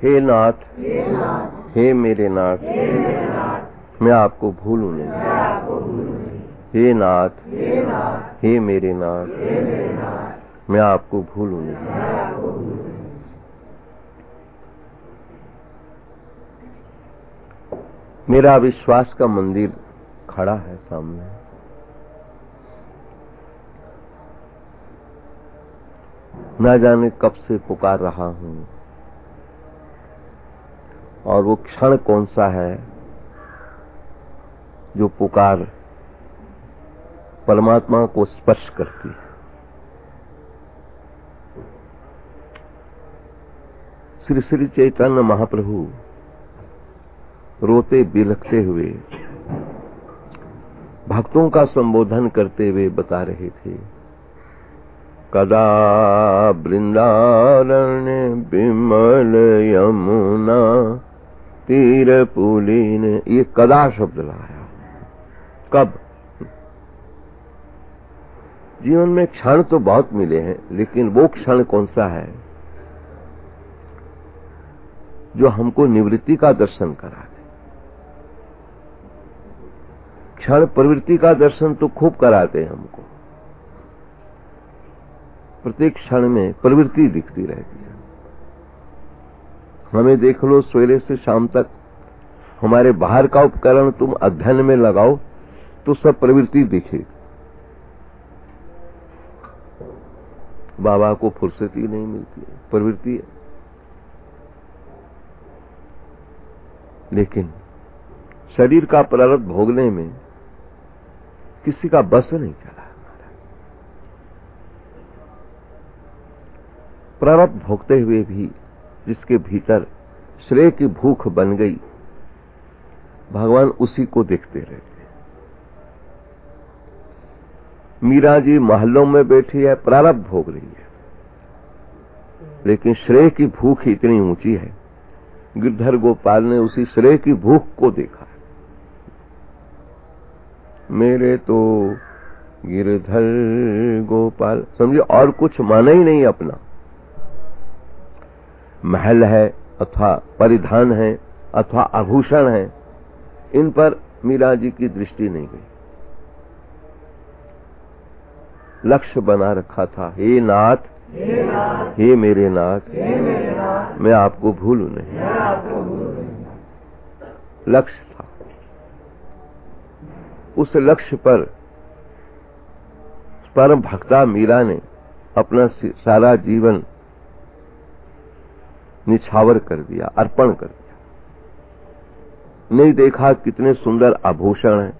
हे नाथ, हे मेरे नाथ, मैं आपको भूलूं नहीं। हे नाथ, हे मेरे नाथ, मैं आपको भूलूं नहीं। मेरा विश्वास का मंदिर खड़ा है सामने। न जाने कब से पुकार रहा हूं, और वो क्षण कौन सा है जो पुकार परमात्मा को स्पर्श करती है। श्री श्री चैतन्य महाप्रभु रोते बिलखते हुए भक्तों का संबोधन करते हुए बता रहे थे, कदा वृंदारण्य विमल यमुना तीर पुलिन। ये कदा शब्द लाया, कब? जीवन में क्षण तो बहुत मिले हैं, लेकिन वो क्षण कौन सा है जो हमको निवृत्ति का दर्शन करा दे। क्षण प्रवृत्ति का दर्शन तो खूब कराते हैं हमको, प्रत्येक क्षण में प्रवृत्ति दिखती रहती है। हमें देख लो, सवेरे से शाम तक हमारे बाहर का उपकरण तुम अध्ययन में लगाओ तो सब प्रवृत्ति दिखेगी। बाबा को फुर्सत ही नहीं मिलती है, प्रवृत्ति है। लेकिन शरीर का प्रारब्ध भोगने में किसी का बस नहीं चला। प्रारब्ध भोगते हुए भी जिसके भीतर श्रेय की भूख बन गई, भगवान उसी को देखते रहते। मीरा जी महलों में बैठी है, प्रारब्ध भोग रही है, लेकिन श्रेय की भूख इतनी ऊंची है। गिरधर गोपाल ने उसी श्रेय की भूख को देखा। मेरे तो गिरधर गोपाल समझे, और कुछ माना ही नहीं अपना। महल है अथवा परिधान है अथवा आभूषण है, इन पर मीरा जी की दृष्टि नहीं गई। लक्ष्य बना रखा था, हे नाथ, हे मेरे नाथ, मैं आपको भूलूं नहीं। लक्ष्य था। उस लक्ष्य पर परम भक्ता मीरा ने अपना सारा जीवन निछावर कर दिया, अर्पण कर दिया। नहीं देखा कितने सुंदर आभूषण हैं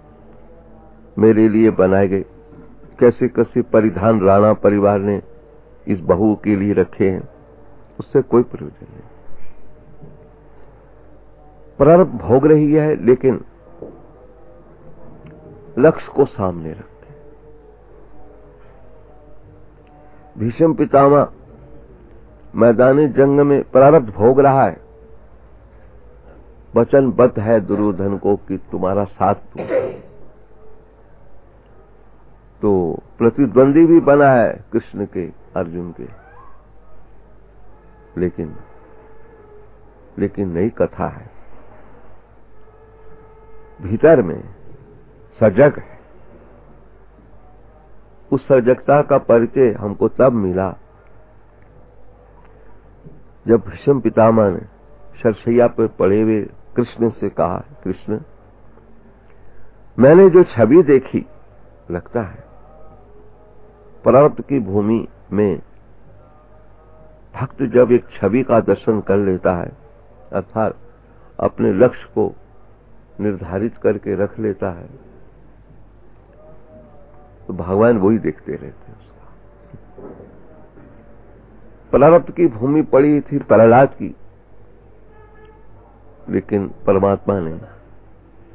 मेरे लिए बनाए गए, कैसे कैसे परिधान राणा परिवार ने इस बहू के लिए रखे हैं, उससे कोई प्रयोजन नहीं। प्रारब्ध भोग रही है, लेकिन लक्ष्य को सामने रखे। भीष्म पितामह मैदानी जंग में प्रारब्ध भोग रहा है, वचनबद्ध है दुर्योधन को कि तुम्हारा साथ दूं। तो प्रतिद्वंदी भी बना है कृष्ण के, अर्जुन के, लेकिन नई कथा है। भीतर में सजग है। उस सजगता का परिचय हमको तब मिला जब भीष्म पितामह ने शरशैया पर पड़े हुए कृष्ण से कहा, कृष्ण, मैंने जो छवि देखी, लगता है प्रारब्ध की भूमि में भक्त जब एक छवि का दर्शन कर लेता है, अर्थात अपने लक्ष्य को निर्धारित करके रख लेता है, तो भगवान वही देखते रहते हैं उसका। प्रारब्ध की भूमि पड़ी थी प्रहलाद की, लेकिन परमात्मा ने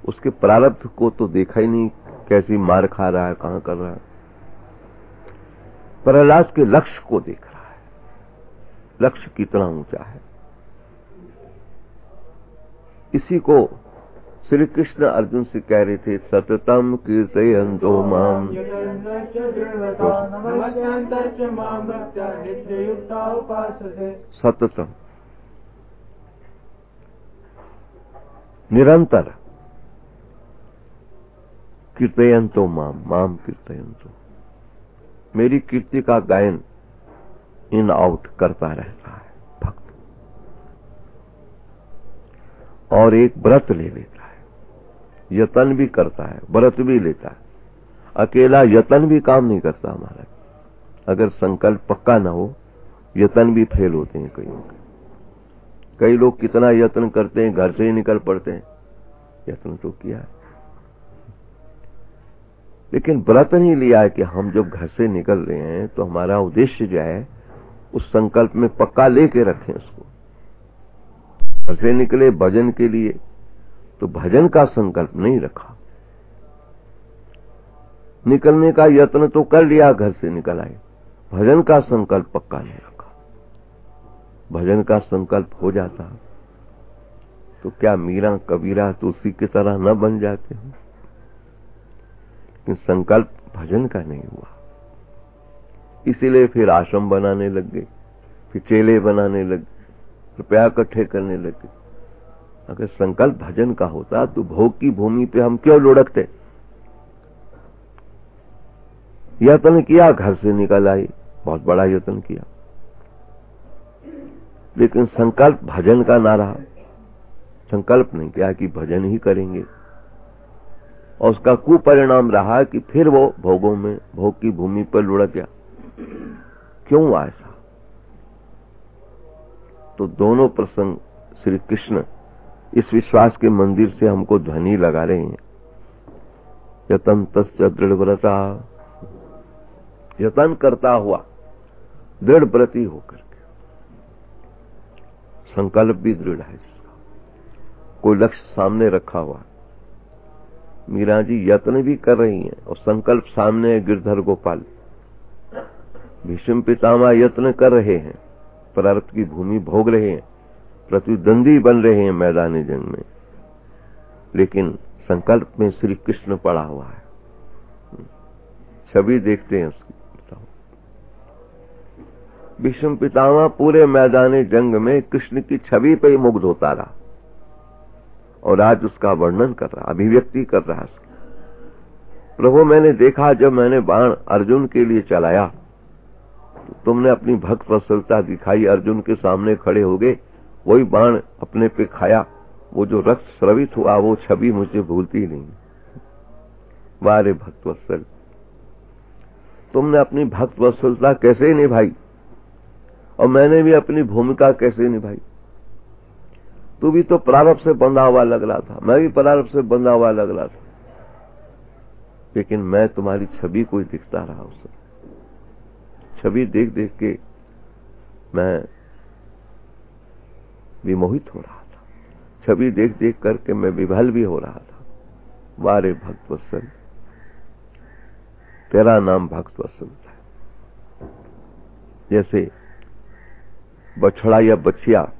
उसके प्रारब्ध को तो देखा ही नहीं, कैसी मार खा रहा है, कहां कर रहा है। प्रहलाद के लक्ष्य को देख रहा है, लक्ष्य कितना ऊंचा है। इसी को श्री कृष्ण अर्जुन से कह रहे थे, सततम कीर्तयन्तो माम सततम। निरंतर कीर्तयन्तो माम माम कीर्तयन्तो, मेरी कीर्ति का गायन इन आउट करता रहता है भक्त। और एक व्रत ले लेता है, यतन भी करता है, व्रत भी लेता है। अकेला यतन भी काम नहीं करता हमारा। अगर संकल्प पक्का ना हो, यतन भी फेल होते हैं कई लोग कितना यत्न करते हैं, घर से ही निकल पड़ते हैं। यत्न तो किया है, लेकिन व्रत नहीं लिया है कि हम जब घर से निकल रहे हैं तो हमारा उद्देश्य जो है उस संकल्प में पक्का लेके रखें उसको। घर से निकले भजन के लिए तो भजन का संकल्प नहीं रखा, निकलने का यत्न तो कर लिया, घर से निकल आए, भजन का संकल्प पक्का नहीं रखा। भजन का संकल्प हो जाता तो क्या मीरा कबीरा तुलसी की तरह न बन जाते हैं? लेकिन संकल्प भजन का नहीं हुआ, इसीलिए फिर आश्रम बनाने लग गए, फिर चेले बनाने लग गए, रुपया इकट्ठे करने लग गए। अगर संकल्प भजन का होता तो भोग की भूमि पे हम क्यों लुढ़कते? यत्न किया, घर से निकल आई, बहुत बड़ा यत्न किया, लेकिन संकल्प भजन का ना रहा। संकल्प नहीं किया कि भजन ही करेंगे, और उसका कुपरिणाम रहा कि फिर वो भोगों में, भोग की भूमि पर लुढ़क गया। क्यों हुआ ऐसा? तो दोनों प्रसंग श्री कृष्ण इस विश्वास के मंदिर से हमको ध्वनि लगा रहे हैं। यतन तस्य दृढ़व्रता, यतन करता हुआ दृढ़ व्रती होकर के, संकल्प भी दृढ़ है इसका, कोई लक्ष्य सामने रखा हुआ। मीरा जी यत्न भी कर रही हैं और संकल्प सामने है, गिरधर गोपाल। भीष्म पितामह यत्न कर रहे हैं, प्रारब्ध की भूमि भोग रहे हैं, प्रतिद्वंदी बन रहे हैं मैदानी जंग में, लेकिन संकल्प में श्री कृष्ण पड़ा हुआ है। छवि देखते हैं उसकी। भीष्म पितामह पूरे मैदानी जंग में कृष्ण की छवि पे ही मुग्ध होता रहा, और आज उसका वर्णन कर रहा, अभिव्यक्ति कर रहा है। प्रभु, मैंने देखा जब मैंने बाण अर्जुन के लिए चलाया तो तुमने अपनी भक्त वत्सलता दिखाई, अर्जुन के सामने खड़े हो गए, वही बाण अपने पे खाया, वो जो रक्त स्रवित हुआ वो छवि मुझे भूलती नहीं। वारे भक्त वत्सल, तुमने अपनी भक्त वत्सलता कैसे निभाई और मैंने भी अपनी भूमिका कैसे निभाई। तू भी तो प्रारब्ध से बंधा हुआ लग रहा था, मैं भी प्रारब्ध से बंधा हुआ लग रहा था, लेकिन मैं तुम्हारी छवि को ही दिखता रहा। उस छवि देख देख के मैं विमोहित हो रहा था, छवि देख देख करके मैं विभल भी हो रहा था। वारे भक्त वत्सल, तेरा नाम भक्त वत्सल है। जैसे बछड़ा या बछिया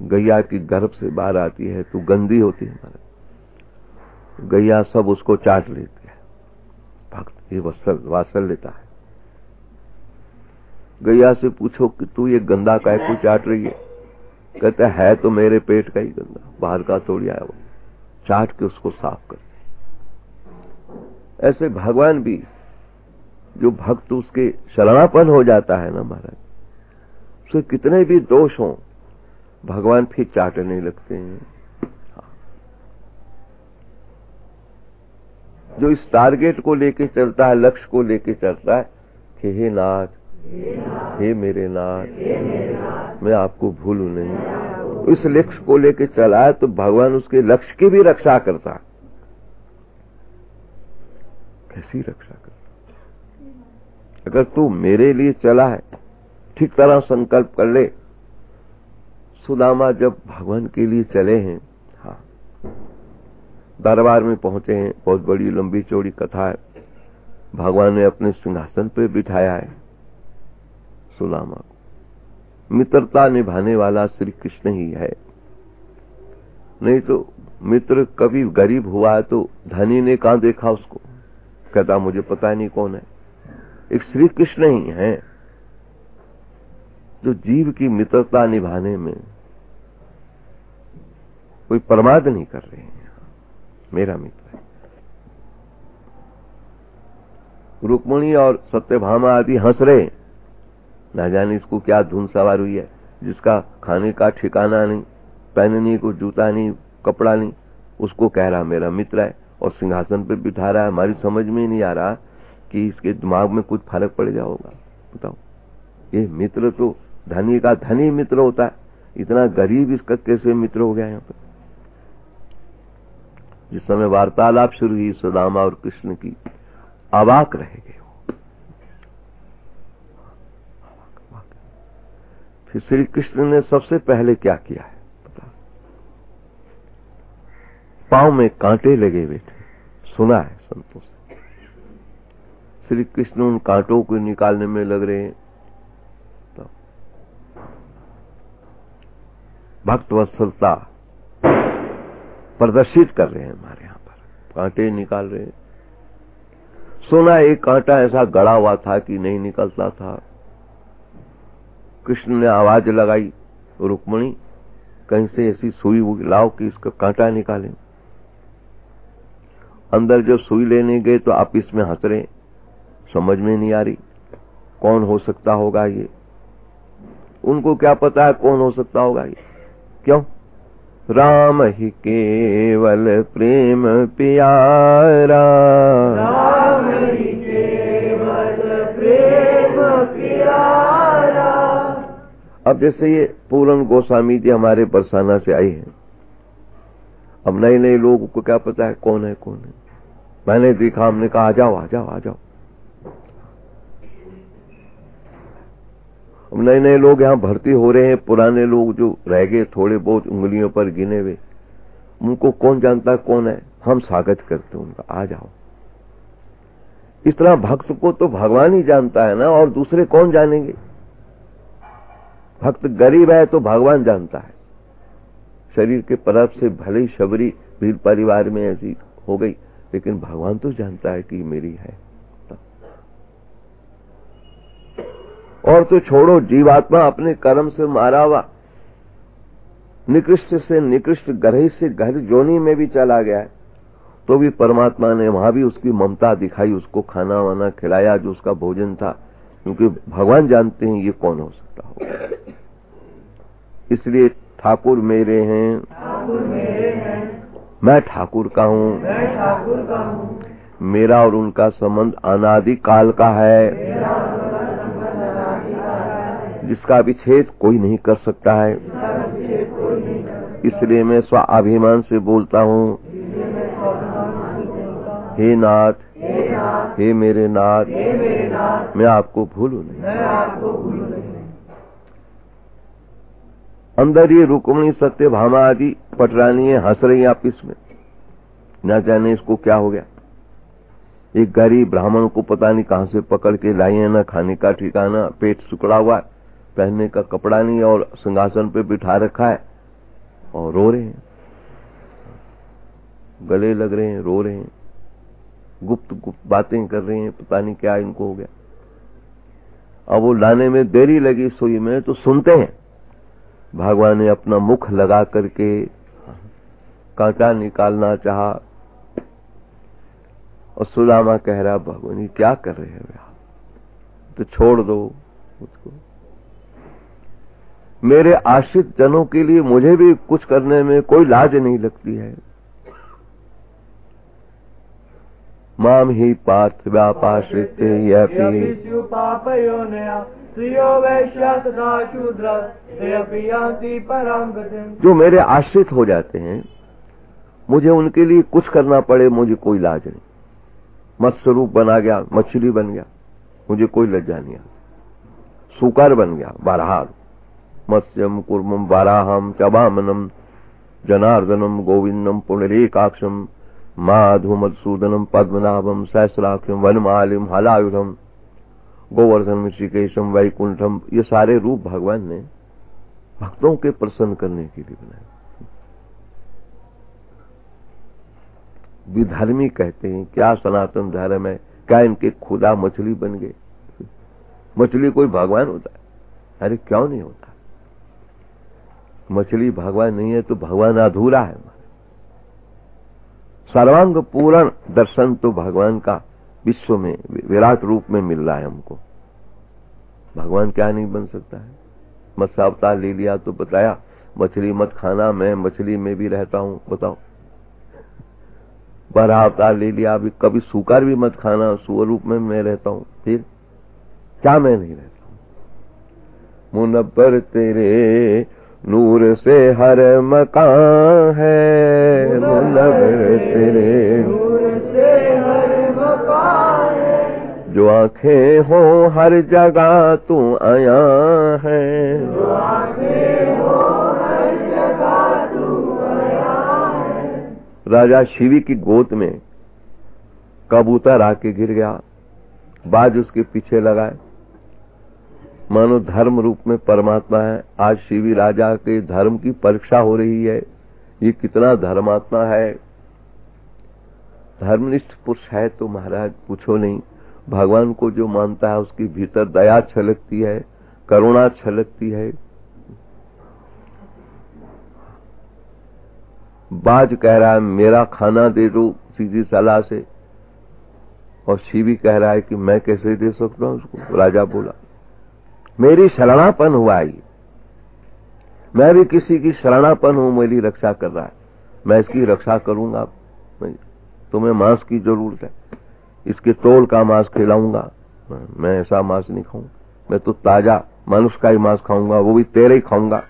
गैया की गर्भ से बाहर आती है तो गंदी होती है, हमारे गैया सब उसको चाट लेती है। भक्त ये वात्सल लेता है। गैया से पूछो कि तू ये गंदा काय को चाट रही है? कहता है तो मेरे पेट का ही गंदा, बाहर का थोड़ी आया, वो चाट के उसको साफ करते। ऐसे भगवान भी, जो भक्त उसके शरणापन हो जाता है ना महाराज, उसके कितने भी दोष हों भगवान फिर चाटने लगते हैं। जो इस टारगेट को लेके चलता है, लक्ष्य को लेके चलता है कि हे नाथ, हे मेरे नाथ, मैं आपको भूलूं नहीं, इस लक्ष्य को लेके चला है तो भगवान उसके लक्ष्य की भी रक्षा करता है। कैसी रक्षा करता? अगर तू मेरे लिए चला है, ठीक तरह संकल्प कर ले। सुदामा जब भगवान के लिए चले हैं, हाँ, दरबार में पहुंचे हैं, बहुत बड़ी लंबी चौड़ी कथा है। भगवान ने अपने सिंहासन पे बिठाया है सुदामा को। मित्रता निभाने वाला श्री कृष्ण ही है, नहीं तो मित्र कभी गरीब हुआ है तो धनी ने कहां देखा उसको, कहता मुझे पता नहीं कौन है। एक श्री कृष्ण ही है जो जीव की मित्रता निभाने में कोई प्रमाद नहीं कर रहे हैं, मेरा मित्र है। रुक्मिणी और सत्यभामा आदि हंस रहे, ना जाने इसको क्या धुन सवार हुई है, जिसका खाने का ठिकाना नहीं, पहनने को जूता नहीं, कपड़ा नहीं, उसको कह रहा मेरा मित्र है और सिंहासन पे बिठा रहा है। हमारी समझ में नहीं आ रहा कि इसके दिमाग में कुछ फर्क पड़ गया होगा। बताओ, ये मित्र तो धनी का धनी मित्र होता है, इतना गरीब इसका कैसे मित्र हो गया यहाँ पर। जिस समय वार्तालाप शुरू हुई सुदामा और कृष्ण की, अवाक रह गए वो। फिर श्री कृष्ण ने सबसे पहले क्या किया है पता? पांव में कांटे लगे हुए थे, सुना है संतों से। श्री कृष्ण उन कांटों को निकालने में लग रहे हैं। तो भक्त वत्सलता प्रदर्शित कर रहे हैं हमारे यहां पर, कांटे निकाल रहे हैं। सोना एक कांटा ऐसा गड़ा हुआ था कि नहीं निकलता था। कृष्ण ने आवाज लगाई, रुक्मिणी कहीं से ऐसी सुई लाओ कि इसका कांटा निकालें। अंदर जब सुई लेने गए तो आप इसमें हंस रहे, समझ में नहीं आ रही कौन हो सकता होगा ये। उनको क्या पता है कौन हो सकता होगा ये। क्यों? राम ही केवल प्रेम प्यारा, राम ही केवल प्रेम प्यारा। अब जैसे ये पूरन गोस्वामी जी हमारे बरसाना से आए हैं, अब नए नए लोगों को क्या पता है कौन है कौन है। मैंने देखा, हमने कहा आ जाओ आ जाओ आ जाओ। अब नए नए लोग यहाँ भर्ती हो रहे हैं, पुराने लोग जो रह गए थोड़े बहुत उंगलियों पर गिने हुए, उनको कौन जानता कौन है। हम स्वागत करते हैं उनका, आ जाओ। इस तरह भक्त को तो भगवान ही जानता है ना, और दूसरे कौन जानेंगे। भक्त गरीब है तो भगवान जानता है। शरीर के परब से भले ही शबरी भील परिवार में ऐसी हो गई, लेकिन भगवान तो जानता है कि मेरी है। और तो छोड़ो, जीवात्मा अपने कर्म से मारा हुआ निकृष्ट से निकृष्ट गहरी से गहरी जोनी में भी चला गया है, तो भी परमात्मा ने वहां भी उसकी ममता दिखाई, उसको खाना वाना खिलाया जो उसका भोजन था, क्योंकि भगवान जानते हैं ये कौन हो सकता होगा। इसलिए ठाकुर मेरे हैं, मैं ठाकुर का हूँ, मेरा और उनका संबंध अनादि काल का है, जिसका विच्छेद कोई नहीं कर सकता है। इसलिए मैं स्वाभिमान से बोलता हूँ, हे नाथ, हे मेरे नाथ, मैं आपको भूलूं नहीं। अंदर ये रुक्मिणी सत्यभामा आदि पटरानी हंस रही आपस में, न जाने इसको क्या हो गया। एक गरीब ब्राह्मण को पता नहीं कहां से पकड़ के लाई है, न खाने का ठिकाना, पेट सुकड़ा हुआ, पहनने का कपड़ा नहीं, और सिंहासन पे बिठा रखा है और रो रहे हैं, गले लग रहे हैं, रो रहे हैं, गुप्त गुप्त बातें कर रहे हैं, पता नहीं क्या इनको हो गया। अब वो लाने में देरी लगी सुई में, तो सुनते हैं भगवान ने अपना मुख लगा करके कांटा निकालना चाहा, और सुदामा कह रहा भगवान ये क्या कर रहे हैं आप, तो छोड़ दो उसको। मेरे आश्रित जनों के लिए मुझे भी कुछ करने में कोई लाज नहीं लगती है। माम ही पार्थ व्यापाश्रित जो मेरे आश्रित हो जाते हैं, मुझे उनके लिए कुछ करना पड़े, मुझे कोई लाज नहीं। मत्स्य रूप बना गया, मछली बन गया, मुझे कोई लज्जा नहीं आती। सुकर बन गया, बारहार, मत्स्यम कुर्मम वाराहम चबामनम जनार्दनम गोविंदम पुंडरीकाक्षम माधव मधुसूदनम पद्मनाभम सहस्राक्षम वनमालिम हलायुधम गोवर्धन ऋषिकेशम वैकुंठम, ये सारे रूप भगवान ने भक्तों के प्रसन्न करने के लिए बनाए। विधर्मी कहते हैं क्या सनातन धर्म है, क्या इनके खुदा मछली बन गए। मछली कोई भगवान होता है? अरे क्यों नहीं होता। मछली भगवान नहीं है तो भगवान अधूरा है। सर्वांग पूर्ण दर्शन तो भगवान का विश्व में विराट रूप में मिल रहा है हमको। भगवान क्या नहीं बन सकता है? मत्स्य अवतार ले लिया तो बताया मछली मत खाना, मैं मछली में भी रहता हूं। बताओ, बड़ा अवतार ले लिया, अभी कभी सूकर भी मत खाना, सूअर रूप में मैं रहता हूं। फिर क्या मैं नहीं रहता हूं? मुनब्बर तेरे नूर से हर मकान है, मुनब्बर तेरे नूर से हर मकान है, जो आंखें हो हर जगह तू आया है, जो आंखें हो हर जगह तू आया है। राजा शिवी की गोद में कबूतर आके गिर गया, बाज उसके पीछे लगाए। मानो धर्म रूप में परमात्मा है। आज शिवी राजा के धर्म की परीक्षा हो रही है, ये कितना धर्मात्मा है, धर्मनिष्ठ पुरुष है तो महाराज पूछो नहीं। भगवान को जो मानता है उसके भीतर दया छलकती है, करुणा छलकती है। बाज कह रहा है मेरा खाना दे दो सीधी सलाह से, और शिवी कह रहा है कि मैं कैसे दे सकता हूं उसको। राजा बोला मेरी शरणापन हुआ है, मैं भी किसी की शरणापन हूं, मेरी रक्षा कर रहा है, मैं इसकी रक्षा करूंगा। तुम्हें मांस की जरूरत है, इसके तोल का मांस खिलाऊंगा, मैं ऐसा मांस नहीं खाऊंगा, मैं तो ताजा मनुष्य का ही मांस खाऊंगा, वो भी तेरे ही खाऊंगा।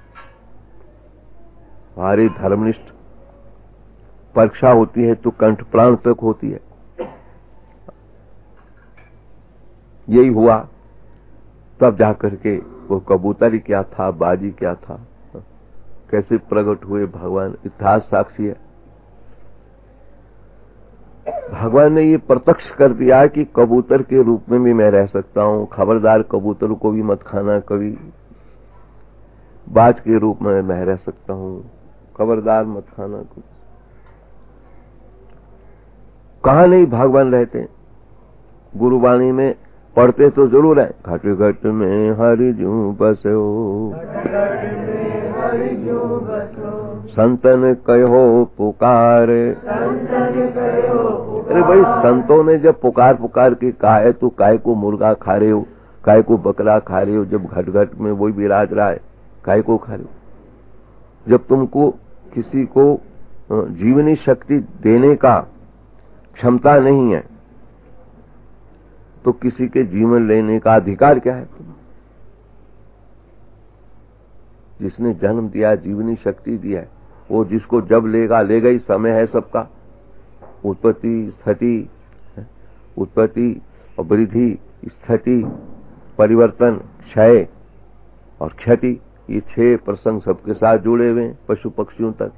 हमारी धर्मनिष्ठ परीक्षा होती है तो कंठ प्राण तक होती है। यही हुआ, तब जाकर के वो कबूतरी क्या था, बाजी क्या था, कैसे प्रकट हुए भगवान, इतिहास साक्षी है। भगवान ने ये प्रत्यक्ष कर दिया कि कबूतर के रूप में भी मैं रह सकता हूं, खबरदार कबूतर को भी मत खाना, कभी बाज के रूप में मैं रह सकता हूं, खबरदार मत खाना। कहां नहीं भगवान रहते, गुरुवाणी में पढ़ते तो जरूर है, घट घट में हरि जू बसो, संतन कहो पुकार। अरे भाई, संतों ने जब पुकार पुकार के कहा है तो काय को मुर्गा खा रहे हो, काय को बकरा खा रहे हो, जब घट घट में वही विराज रहा है, काय को खा रहे हो? जब तुमको किसी को जीवनी शक्ति देने का क्षमता नहीं है तो किसी के जीवन लेने का अधिकार क्या है? जिसने जन्म दिया, जीवनी शक्ति दिया है, वो जिसको जब लेगा लेगा ही, समय है सबका। उत्पत्ति और वृद्धि, स्थिति, परिवर्तन, क्षय और क्षति, ये 6 प्रसंग सबके साथ जुड़े हुए हैं, पशु पक्षियों तक।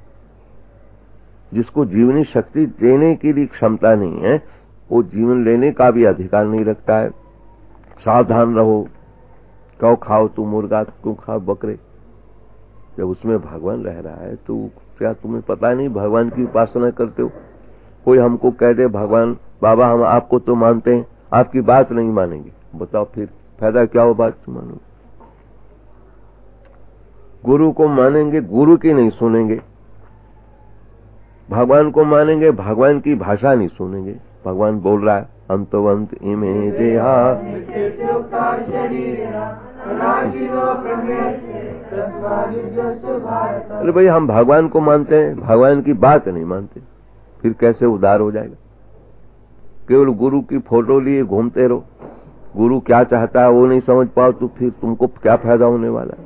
जिसको जीवनी शक्ति देने की भी क्षमता नहीं है, वो जीवन लेने का भी अधिकार नहीं रखता है। सावधान रहो, क्यों खाओ तू मुर्गा, क्यों खाओ बकरे? जब उसमें भगवान रह रहा है तो क्या तुम्हें पता नहीं भगवान की उपासना करते हो? कोई हमको कह दे भगवान बाबा हम आपको तो मानते हैं, आपकी बात नहीं मानेंगे, बताओ फिर फायदा क्या हो बात मानो? गुरु को मानेंगे, गुरु की नहीं सुनेंगे, भगवान को मानेंगे, भगवान की भाषा नहीं सुनेंगे। भगवान बोल रहा है अंतवंत इमे देहा, अरे भाई हम भगवान को मानते हैं, भगवान की बात नहीं मानते, फिर कैसे उद्धार हो जाएगा? केवल गुरु की फोटो लिए घूमते रहो, गुरु क्या चाहता है वो नहीं समझ पाओ तो फिर तुमको क्या फायदा होने वाला है?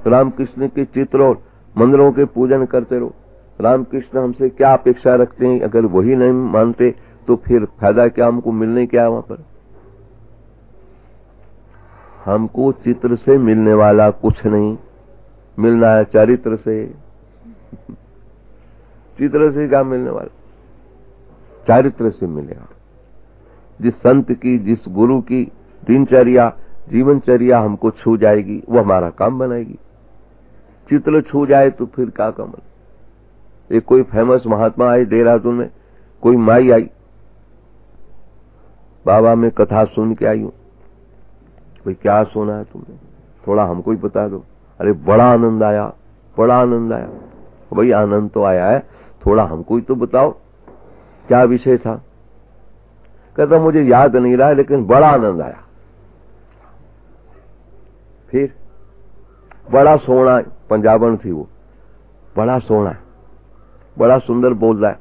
रामकृष्ण के चित्र और मंदिरों के पूजन करते रहो, रामकृष्ण हमसे क्या अपेक्षा रखते हैं, अगर वही नहीं मानते तो फिर फायदा क्या, हमको मिलने क्या है वहां पर? हमको चित्र से मिलने वाला कुछ नहीं, मिलना है चरित्र से। चित्र से क्या मिलने वाला? चरित्र से मिलेगा। जिस संत की, जिस गुरु की दिनचर्या, जीवनचर्या हमको छू जाएगी, वो हमारा काम बनाएगी। चित्र छू जाए तो फिर क्या काम? एक कोई फेमस महात्मा आए देहरादून में, कोई माई आई, बाबा में कथा सुन के आई हूं। भाई क्या सुना है तुमने, थोड़ा हमको ही बता दो। अरे बड़ा आनंद आया, बड़ा आनंद आया। भाई आनंद तो आया है, थोड़ा हमको ही तो बताओ क्या विषय था। कहता मुझे याद नहीं रहा लेकिन बड़ा आनंद आया। फिर बड़ा सोहना पंजाबन थी वो, बड़ा सोहना, बड़ा सुंदर बोल रहा है।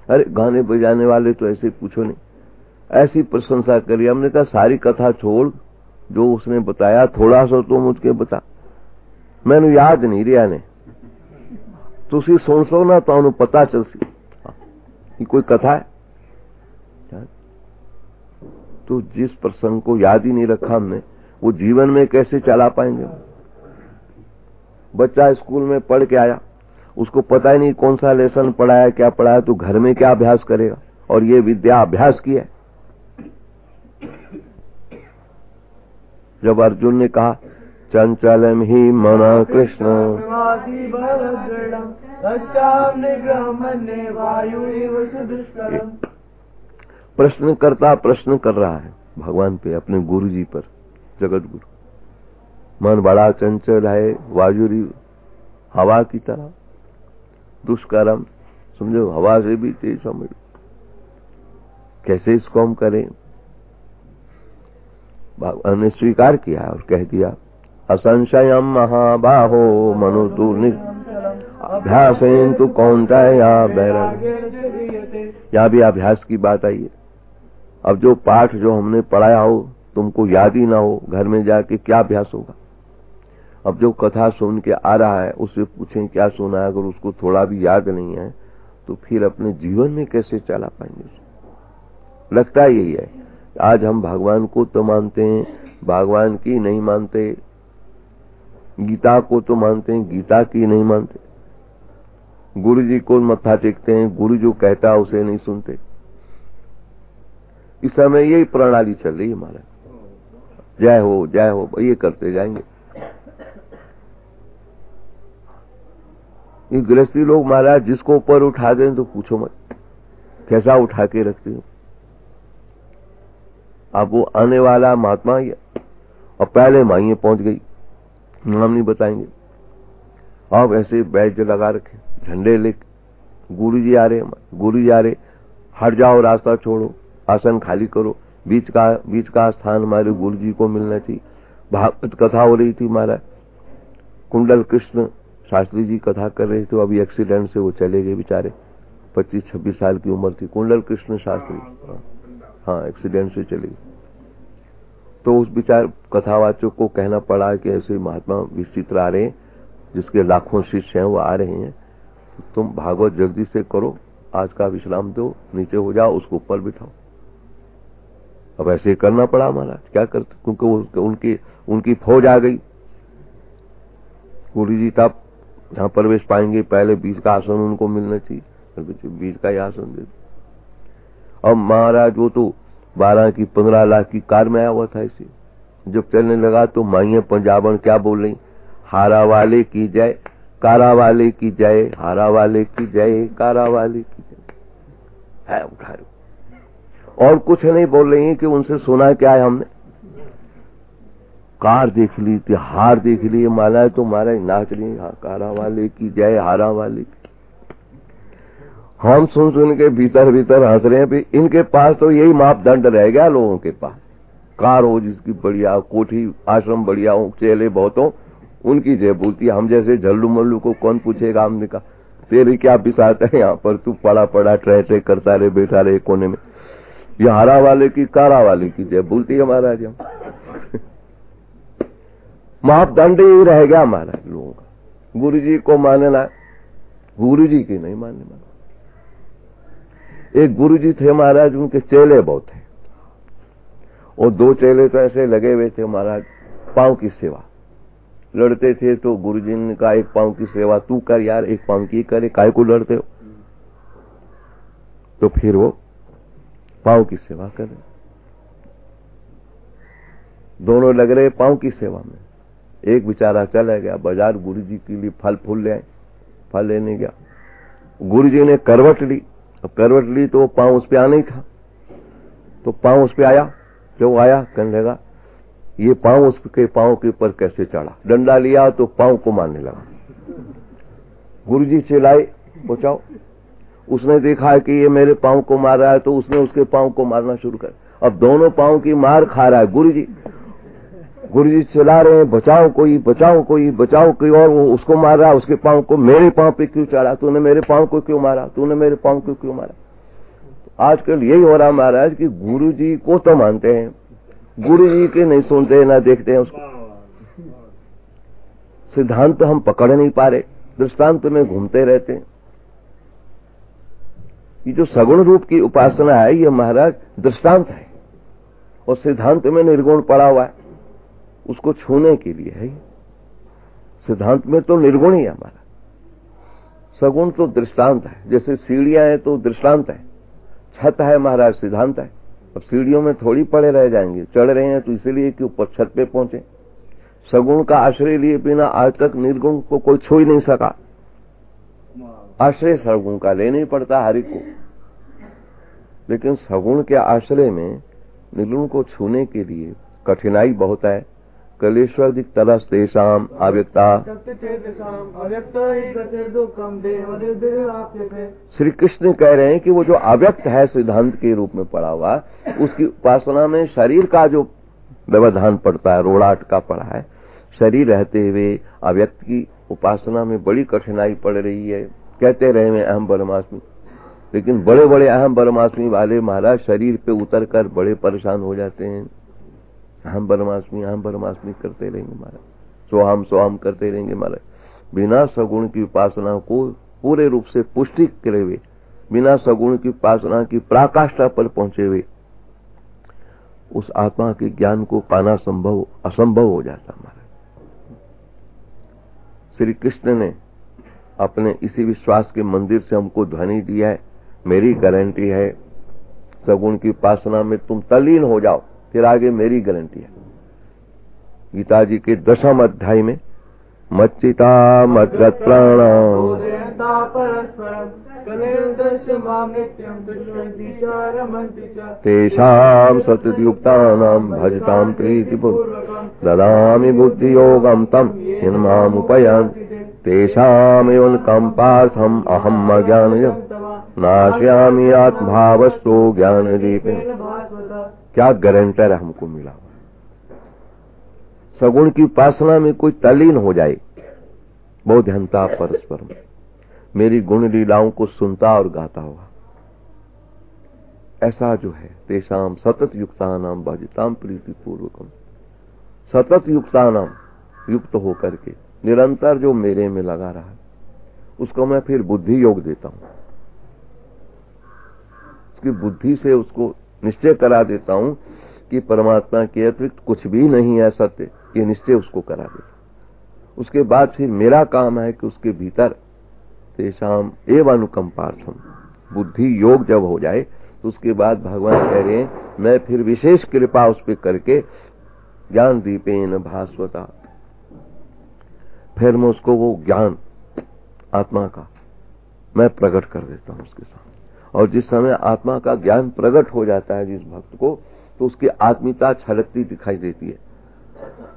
अरे गाने बजाने वाले तो ऐसे पूछो नहीं, ऐसी प्रशंसा करी। हमने कहा सारी कथा छोड़, जो उसने बताया थोड़ा सा तो मुझके बता, मैंने याद नहीं रहा ने, तुसी सुन सो ना तो पता चल सी ये कोई कथा है। तो जिस प्रसंग को याद ही नहीं रखा हमने, वो जीवन में कैसे चला पाएंगे। बच्चा स्कूल में पढ़ के आया, उसको पता ही नहीं कौन सा लेसन पढ़ाया, क्या पढ़ाया, तो घर में क्या अभ्यास करेगा। और ये विद्या अभ्यास की है। जब अर्जुन ने कहा चंचलम ही मना कृष्ण, प्रश्न कर रहा है भगवान पे, अपने गुरु जी पर, जगत गुरु। मन बड़ा चंचल है, वायुरी हवा की तरह, दुष्कर्म, समझो हवा से भी तेज समझ, कैसे इसको हम करें। भगवान ने स्वीकार किया और कह दिया असंशयम महाबाहो मनुतु अभ्यासेन तु कौन्तेया बैरग। यहाँ भी अभ्यास की बात आई है। अब जो पाठ जो हमने पढ़ाया हो तुमको याद ही ना हो, घर में जाके क्या अभ्यास होगा। अब जो कथा सुन के आ रहा है उससे पूछें क्या सुना है, अगर उसको थोड़ा भी याद नहीं है तो फिर अपने जीवन में कैसे चला पाएंगे। लगता यही है, आज हम भगवान को तो मानते हैं, भगवान की नहीं मानते, गीता को तो मानते हैं, गीता की नहीं मानते, गुरु जी को मत्था टेकते हैं, गुरु जो कहता है उसे नहीं सुनते। इस समय यही प्रणाली चल रही है हमारा, जय हो ये करते जाएंगे। ये गृहस्थी लोग महाराज जिसको ऊपर उठा दें तो पूछो मत कैसा उठा के रखते हो। अब वो आने वाला महात्मा ही है और पहले माइए पहुंच गई, नाम नहीं बताएंगे। अब ऐसे बैज लगा रखे, झंडे ले, गुरु जी आ रहे, हट जाओ, रास्ता छोड़ो, आसन खाली करो। बीच का स्थान हमारे गुरु जी को मिलना चाहिए। भागवत कथा हो रही थी महाराज, कुंडल कृष्ण शास्त्री जी कथा कर रहे थे। अभी एक्सीडेंट से वो चले गए बेचारे, 25-26 साल की उम्र थी कुंडल कृष्ण शास्त्री। हाँ, एक्सीडेंट से चले गए। तो उस विचार कथावाचक को कहना पड़ा कि ऐसे महात्मा विचित्र आ रहे हैं, जिसके लाखों शिष्य हैं वो आ रहे हैं, तुम भागवत जल्दी से करो, आज का विश्राम दो, नीचे हो जाओ, उसको ऊपर बिठाओ। अब ऐसे करना पड़ा महाराज, क्या करते, क्योंकि उनकी फौज आ गई। गुरु जी तब यहाँ प्रवेश पाएंगे, पहले बीच का आसन उनको मिलना चाहिए, बीच का ही आसन दे। अब महाराज वो तो 12 की 15 लाख की कार में आया हुआ था। इसे जब चलने लगा तो माइया पंजाबन क्या बोल रही, हारा वाले की जय, कारा वाले की जय, हारा वाले की जय, कारा वाले की जय, है उठा रहे। और कुछ नहीं बोल रही कि उनसे सुना क्या है हमने, कार देख ली थी, हार देख ली, माला तो महाराज नाच रही, कारा वाले की जय, हारा वाले की। हम सुन के भीतर हंस रहे हैं। भी इनके पास तो यही मापदंड रह गया लोगों के पास, कार हो जिसकी बढ़िया, कोठी आश्रम बढ़िया हो, चेले बहुत हो, उनकी जय बोलती है। हम जैसे झल्लू मल्लू को कौन पूछेगा। हमने कहा तेरी क्या बिसात है यहाँ पर, तू पड़ा ट्रह करता रहे, बैठा रहे कोने में। ये हारा वाले की कारा वाले की जय बोलती है महाराज। हम मापदंड ही रह गया महाराज लोगों का, गुरु जी को मानना, गुरु जी की नहीं मानना। एक गुरु जी थे महाराज, उनके चेले बहुत थे, और 2 चेले तो ऐसे लगे हुए थे महाराज, पांव की सेवा लड़ते थे। तो गुरु जी ने कहा एक पांव की सेवा तू कर यार, एक पांव की करे, काय को लड़ते हो। तो फिर वो पांव की सेवा करे, दोनों लग रहे पांव की सेवा में। एक बेचारा चला गया बाजार, गुरु जी के लिए फल फूल ले आए, फल लेने गया। गुरु जी ने करवट ली, अब करवट ली तो पांव उस पे आना ही था, तो पांव उस पे आया। जो आया कहने लगा ये पांव उसके पांव के ऊपर कैसे चढ़ा। डंडा लिया तो पांव को मारने लगा, गुरुजी चिल्लाए, बचाओ। उसने देखा है कि ये मेरे पांव को मार रहा है, तो उसने उसके पांव को मारना शुरू कर। अब दोनों पांव की मार खा रहा है गुरुजी चिल्ला रहे हैं, बचाओ कोई, बचाओ कोई, बचाओ कोई, और वो उसको मार रहा है, उसके पांव को। मेरे पांव पे क्यों चढ़ा, तूने मेरे पांव को क्यों मारा, तूने मेरे पांव को क्यों मारा। आजकल यही हो रहा महाराज कि गुरुजी को तो मानते हैं, गुरुजी के नहीं सुनते हैं, ना देखते हैं उसको। सिद्धांत हम पकड़ नहीं पा रहे, दृष्टांत में घूमते रहते हैं। ये जो सगुण रूप की उपासना है, ये महाराज दृष्टांत है, और सिद्धांत में निर्गुण पड़ा हुआ है, उसको छूने के लिए है। सिद्धांत में तो निर्गुण ही है हमारा, सगुण तो दृष्टांत है। जैसे सीढ़ियां हैं तो दृष्टांत है, छत है महाराज सिद्धांत है। अब सीढ़ियों में थोड़ी पड़े रह जाएंगे, चढ़ रहे हैं तो इसलिए कि ऊपर छत पे पहुंचे। सगुण का आश्रय लिए बिना आज तक निर्गुण को कोई छू ही नहीं सका। आश्रय सगुण का लेना ही पड़ता हर एक को, लेकिन सगुण के आश्रय में निर्गुण को छूने के लिए कठिनाई बहुत है। कलेश्वरादिक तरस तेषाम अव्यक्ता। श्री कृष्ण कह रहे हैं कि वो जो अव्यक्त है सिद्धांत के रूप में पड़ा हुआ, उसकी उपासना में शरीर का जो व्यवधान पड़ता है, रोड़ा अटका पड़ा है। शरीर रहते हुए अव्यक्त की उपासना में बड़ी कठिनाई पड़ रही है। कहते रहे मैं अहम ब्रह्मास्मि, लेकिन बड़े बड़े अहम ब्रह्मास्मि वाले महाराज शरीर पे उतर कर बड़े परेशान हो जाते हैं। अहम ब्रह्मास्मि करते रहेंगे महाराज, सोहम करते रहेंगे महाराज। बिना सगुण की उपासना को पूरे रूप से पुष्टि करे हुए, बिना सगुण की उपासना की पराकाष्ठा पर पहुंचे हुए उस आत्मा के ज्ञान को पाना असंभव हो जाता महाराज। श्री कृष्ण ने अपने इसी विश्वास के मंदिर से हमको ध्वनि दिया है, मेरी गारंटी है सगुण की उपासना में तुम तल्लीन हो जाओ, फिर आगे मेरी गारंटी है। गीता जी के 10वें अध्याय में मच्चिता मद्गत प्राणा तेषां सततयुक्तानां भजतां प्रीतिपूर्वकं ददामि बुद्धियोगं तं हिन्मामुपयान्ति तेषामेवं पार्थम् अहम् अज्ञानजं नाशयामि आत्मभावस्तो ज्ञानदीपेन। क्या गारंटर हमको मिला। सगुण की उपासना में कोई तल्लीन हो जाए, बहुत ध्यानता परस्पर में मेरी गुण लीलाओं को सुनता और गाता हुआ, ऐसा जो है तेषाम सतत युक्तानाम भजताम प्रीतिपूर्वकम। सतत युक्तानाम, युक्त होकर के निरंतर जो मेरे में लगा रहा है, उसको मैं फिर बुद्धि योग देता हूं। उसकी बुद्धि से उसको निश्चय करा देता हूं कि परमात्मा के अतिरिक्त कुछ भी नहीं है सत्य, ये निश्चय उसको करा देता। उसके बाद फिर मेरा काम है कि उसके भीतर तेषाम एव अनुकंपार्थम, बुद्धि योग जब हो जाए तो उसके बाद भगवान कह रहे हैं मैं फिर विशेष कृपा उस पर करके ज्ञान दीपेन भास्वता, फिर मैं उसको वो ज्ञान आत्मा का मैं प्रकट कर देता हूं उसके सामने। और जिस समय आत्मा का ज्ञान प्रकट हो जाता है जिस भक्त को, तो उसकी आत्मिकता छलकती दिखाई देती है।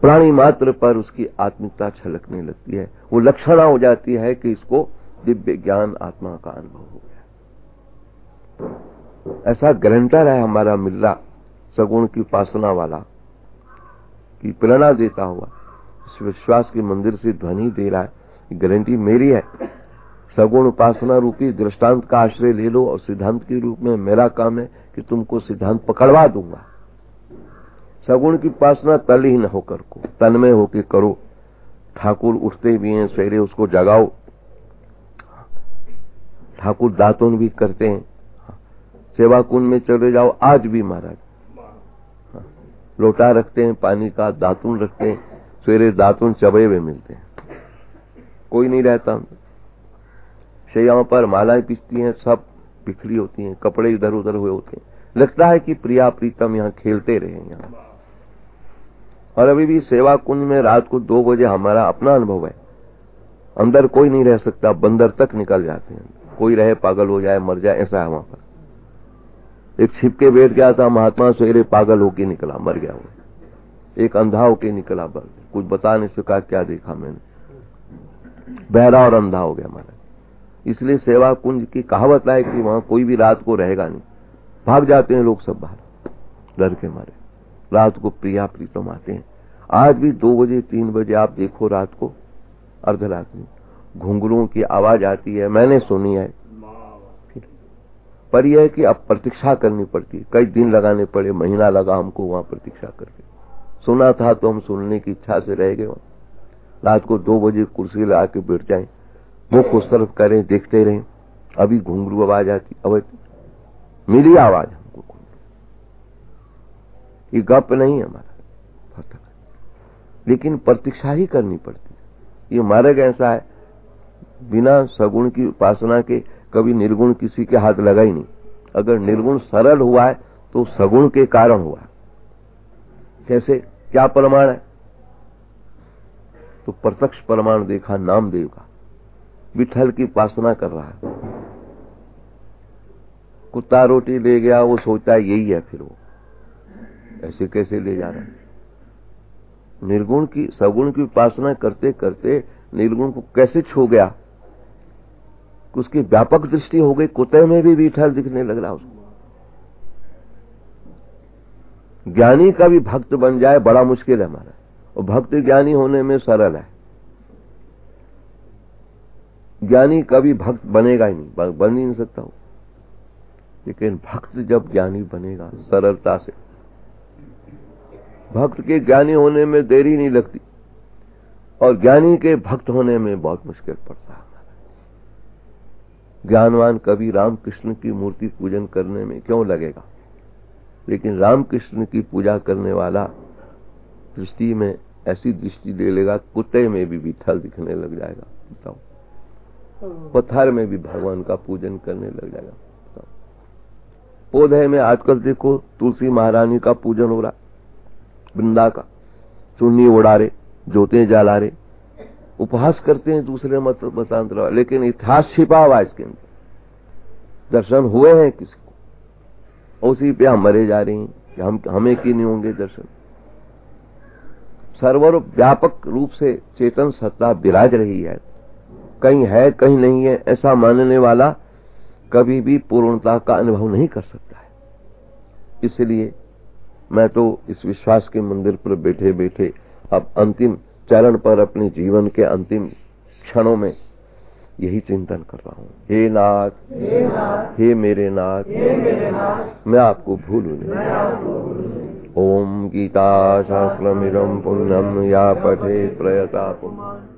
प्राणी मात्र पर उसकी आत्मिकता छलकने लगती है। वो लक्षणा हो जाती है कि इसको दिव्य ज्ञान आत्मा का अनुभव हो गया। ऐसा गारंटर है हमारा मिल्ला, सगुण की उपासना वाला, की प्रेरणा देता हुआ इस विश्वास के मंदिर से ध्वनि दे रहा है। गारंटी मेरी है। सगुण उपासना रूपी दृष्टांत का आश्रय ले लो, और सिद्धांत के रूप में मेरा काम है कि तुमको सिद्धांत पकड़वा दूंगा। सगुण की उपासना तल्लीन होकर को, तन्मय होकर करो। ठाकुर उठते भी हैं सवेरे, उसको जगाओ। ठाकुर दातुन भी करते हैं, सेवा कुंड में चले जाओ। आज भी महाराज लोटा रखते हैं पानी का, दातुन रखते हैं, सवेरे दातुन चबे हुए मिलते हैं, कोई नहीं रहता। शैयाओं पर मालाएं पिसती हैं, सब बिखरी होती हैं, कपड़े इधर उधर हुए होते हैं। लगता है कि प्रिया प्रीतम यहाँ खेलते रहे यहाँ। और अभी भी सेवा कुंज में रात को 2 बजे हमारा अपना अनुभव है, अंदर कोई नहीं रह सकता, बंदर तक निकल जाते हैं। कोई रहे पागल हो जाए, मर जाए, ऐसा है वहां पर। एक छिपके बैठ गया था महात्मा, सवेरे पागल होके निकला, मर गया वो। एक अंधा होके निकला, बस कुछ बता नहीं सका क्या देखा मैंने, बहरा और अंधा हो गया हमारा। इसलिए सेवा कुंज की कहावत है कि वहां कोई भी रात को रहेगा नहीं, भाग जाते हैं लोग सब बाहर डर के मारे। रात को प्रिया प्रीतम आते हैं। आज भी 2 बजे 3 बजे आप देखो रात को अर्धरात्रि घुंघरुओं की आवाज आती है, मैंने सुनी है। पर यह है कि अब प्रतीक्षा करनी पड़ती है, कई दिन लगाने पड़े, महीना लगा हमको वहां प्रतीक्षा करके। सुना था तो हम सुनने की इच्छा से रह गए। रात को 2 बजे कुर्सी लगा के बैठ जाए, मुख उस तरफ करें, देखते रहें, अभी घुंघरू आवाज आती, अब मिली आवाज हमको। ये गप नहीं है हमारा, लेकिन प्रतीक्षा ही करनी पड़ती है। ये मार्ग ऐसा है, बिना सगुण की उपासना के कभी निर्गुण किसी के हाथ लगा ही नहीं। अगर निर्गुण सरल हुआ है तो सगुण के कारण हुआ है। कैसे, क्या प्रमाण है? तो प्रत्यक्ष प्रमाण देखा नामदेव का, विठल की उपासना कर रहा है। कुत्ता रोटी ले गया, वो सोचता है यही है, फिर वो ऐसे कैसे ले जा रहा है। निर्गुण की सगुण की उपासना करते करते निर्गुण को कैसे छू गया, उसकी व्यापक दृष्टि हो गई, कुत्ते में भी विठल दिखने लग रहा उसको। ज्ञानी का भी भक्त बन जाए बड़ा मुश्किल है हमारा, और भक्त ज्ञानी होने में सरल है। ज्ञानी कभी भक्त बनेगा ही नहीं, बन ही नहीं सकता हो। लेकिन भक्त जब ज्ञानी बनेगा सरलता से, भक्त के ज्ञानी होने में देरी नहीं लगती, और ज्ञानी के भक्त होने में बहुत मुश्किल पड़ता है। ज्ञानवान कभी रामकृष्ण की मूर्ति पूजन करने में क्यों लगेगा, लेकिन रामकृष्ण की पूजा करने वाला दृष्टि में ऐसी दृष्टि ले लेगा, कुत्ते में भी विठल दिखने लग जाएगा। बताओ, पत्थर में भी भगवान का पूजन करने लग जाएगा। बताओ, पौधे में आजकल देखो तुलसी महारानी का पूजन हो रहा, वृंदा का, चुन्नी उड़ा रहे, जोते जला रहे, उपहास करते हैं दूसरे मतांतर, लेकिन इतिहास छिपा हुआ इसके अंदर। दर्शन हुए हैं किसी को, उसी पे हम मरे जा रहे हैं कि हमें क्यों नहीं होंगे दर्शन। सर्वर व्यापक रूप से चेतन सत्ता विराज रही है, कहीं है कहीं नहीं है, ऐसा मानने वाला कभी भी पूर्णता का अनुभव नहीं कर सकता है। इसलिए मैं तो इस विश्वास के मंदिर पर बैठे बैठे अब अंतिम चरण पर अपने जीवन के अंतिम क्षणों में यही चिंतन कर रहा हूँ। हे नाथ, हे मेरे नाथ, मैं आपको भूलूं नहीं। ओम गीता शास्त्रमिदं पुण्यं या पठेत् प्रयता पुमान्